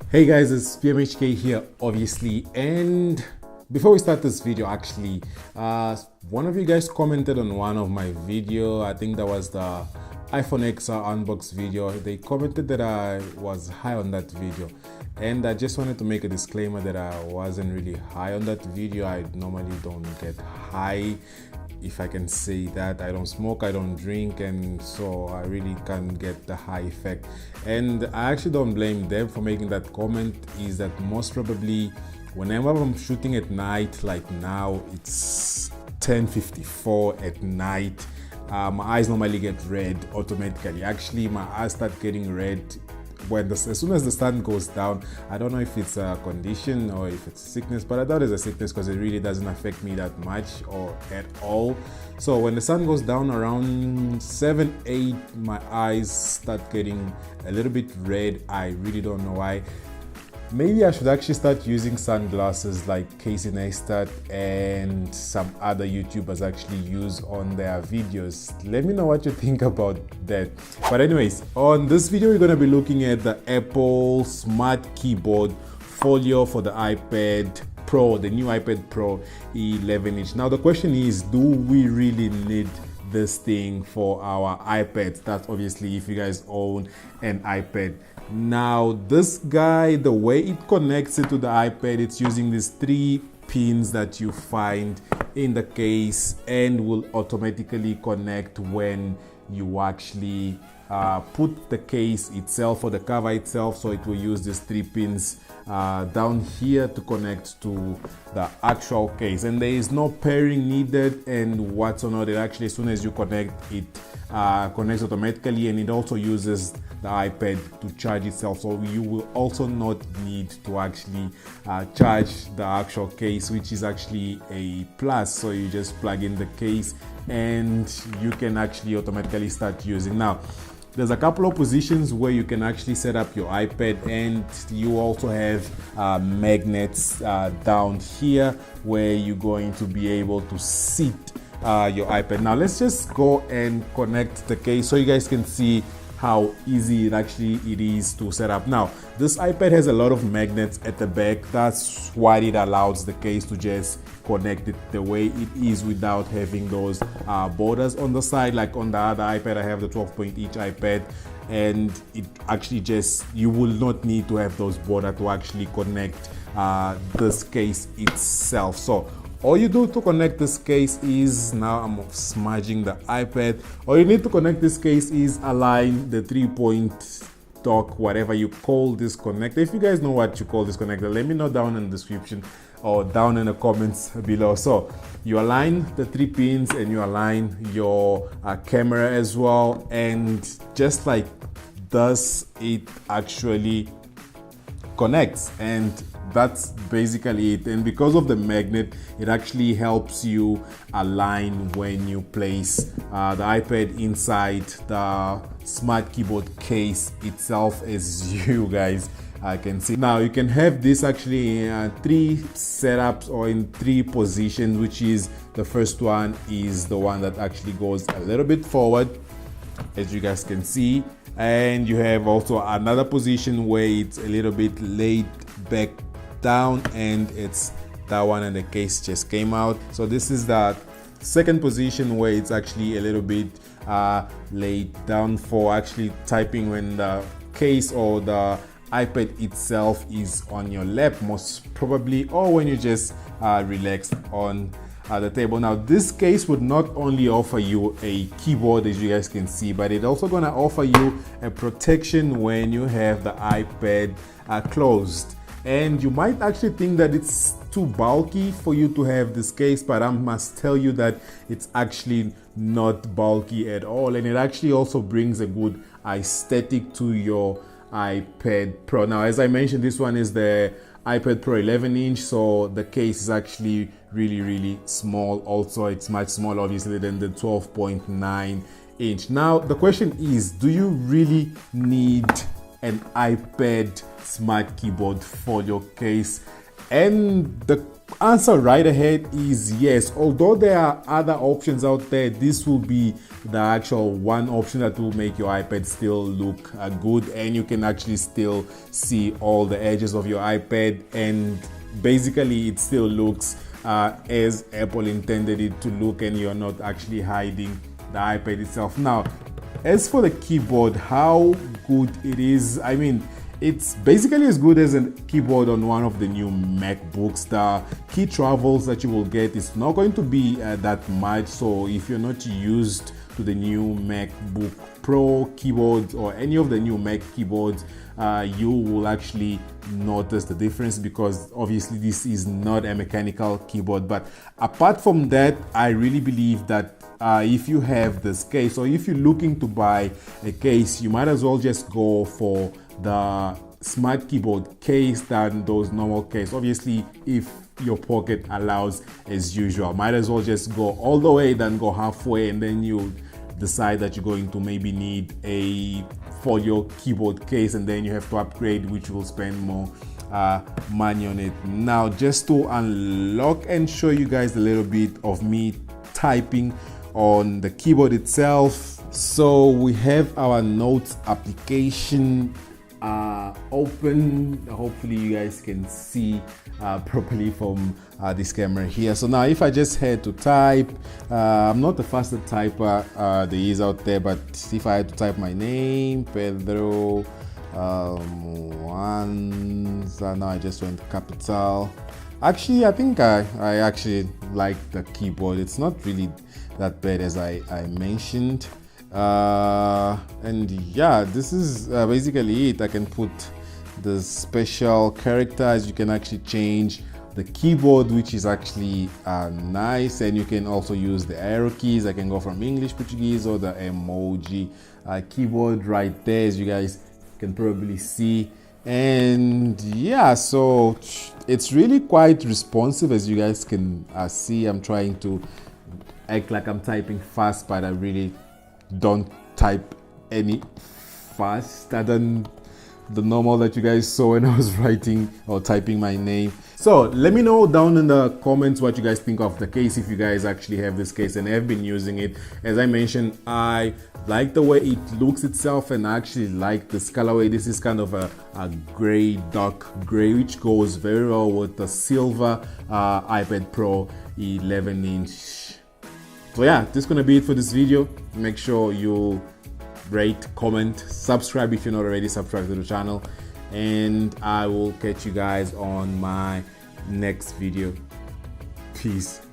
Hey guys, it's PMHK here, obviously, and before we start this video, actually, one of you guys commented on one of my video. I think that was the iPhone XR unbox video. They commented that I was high on that video, and I just wanted to make a disclaimer that I wasn't really high on that video. I normally don't get high, if I can say that. I don't smoke, I don't drink, and so I really can't get the high effect. And I actually don't blame them for making that comment. Is that most probably whenever I'm shooting at night, like now it's 10:54 at night, my eyes normally get red automatically. Actually, my eyes start getting red as soon as the sun goes down. I don't know if it's a condition or if it's sickness, but I thought it's a sickness because it really doesn't affect me that much or at all. So when the sun goes down around 7-8, my eyes start getting a little bit red. I really don't know why. Maybe I should actually start using sunglasses like Casey Neistat and some other YouTubers actually use on their videos. Let me know what you think about that. But anyways, on this video we're going to be looking at the Apple Smart Keyboard Folio for the iPad Pro, the new iPad Pro 11-inch. Now the question is, do we really need this thing for our iPads? That's obviously if you guys own an iPad. Now this guy, the way it connects it to the iPad, it's using these 3 pins that you find in the case and will automatically connect when you actually put the case itself or the cover itself. So it will use these 3 pins down here to connect to the actual case, and there is no pairing needed. And what's or not, it actually, as soon as you connect, it connects automatically, and it also uses the iPad to charge itself. So you will also not need to actually charge the actual case, which is actually a plus. So you just plug in the case and you can actually automatically start using. Now there's a couple of positions where you can actually set up your iPad, and you also have magnets down here where you're going to be able to sit your iPad. Now let's just go and connect the case so you guys can see how easy it is to set up. Now this iPad has a lot of magnets at the back. That's why it allows the case to just connect it the way it is without having those borders on the side. Like on the other iPad, I have the 12-inch iPad, and it actually just, you will not need to have those borders to actually connect this case itself. So all you do to connect this case is, now I'm smudging the iPad, all you need to connect this case is align the 3-point dock, whatever you call this connector. If you guys know what you call this connector, let me know down in the description or down in the comments below. So you align the 3 pins and you align your camera as well, and just like this, it actually connects, and that's basically it. And because of the magnet, it actually helps you align when you place the iPad inside the smart keyboard case itself, as you guys can see. Now you can have this actually in 3 setups or in 3 positions, which is, the first one is the one that actually goes a little bit forward, as you guys can see, and you have also another position where it's a little bit laid back down, and it's that one, and the case just came out. So this is the second position where it's actually a little bit laid down for actually typing when the case or the iPad itself is on your lap, most probably, or when you just relax on the table. Now this case would not only offer you a keyboard, as you guys can see, but it's also going to offer you a protection when you have the iPad closed. And you might actually think that it's too bulky for you to have this case, but I must tell you that it's actually not bulky at all, and it actually also brings a good aesthetic to your iPad Pro. Now, as I mentioned, this one is the iPad Pro 11-inch, so the case is actually really small. Also, it's much smaller obviously than the 12.9-inch. Now the question is, do you really need an iPad Smart Keyboard Folio case? And the answer right ahead is yes. Although there are other options out there, this will be the actual one option that will make your iPad still look good, and you can actually still see all the edges of your iPad, and basically it still looks as Apple intended it to look, and you're not actually hiding the iPad itself. Now, as for the keyboard, how good it is, I mean, it's basically as good as a keyboard on one of the new MacBooks. The key travels that you will get is not going to be that much, so if you're not used to the new MacBook Pro keyboards or any of the new Mac keyboards, you will actually notice the difference, because obviously this is not a mechanical keyboard. But apart from that, I really believe that if you have this case, or if you're looking to buy a case, you might as well just go for the smart keyboard case than those normal case. Obviously, if your pocket allows, as usual, might as well just go all the way than go halfway, and then you decide that you're going to maybe need a folio keyboard case, and then you have to upgrade, which will spend more money on it. Now, just to unlock and show you guys a little bit of me typing on the keyboard itself. So we have our notes application open. Hopefully you guys can see properly from this camera here. So now if I just had to type, I'm not the fastest typer there is out there, but if I had to type my name, Pedro Muanza, now I just went capital. Actually, I think I actually like the keyboard. It's not really that bad as I mentioned. And yeah, this is basically it. I can put the special characters. You can actually change the keyboard, which is actually nice, and you can also use the arrow keys. I can go from English, Portuguese, or the emoji keyboard right there, as you guys can probably see. And yeah, so it's really quite responsive, as you guys can see. I'm trying to act like I'm typing fast, but I really don't type any faster than the normal that you guys saw when I was writing or typing my name. So let me know down in the comments what you guys think of the case, if you guys actually have this case and have been using it. As I mentioned, I like the way it looks itself, and I actually like this colorway. This is kind of a gray, dark gray, which goes very well with the silver iPad Pro 11-inch. So yeah, this is gonna be it for this video. Make sure you rate, comment, subscribe if you're not already subscribed to the channel, and I will catch you guys on my next video. Peace.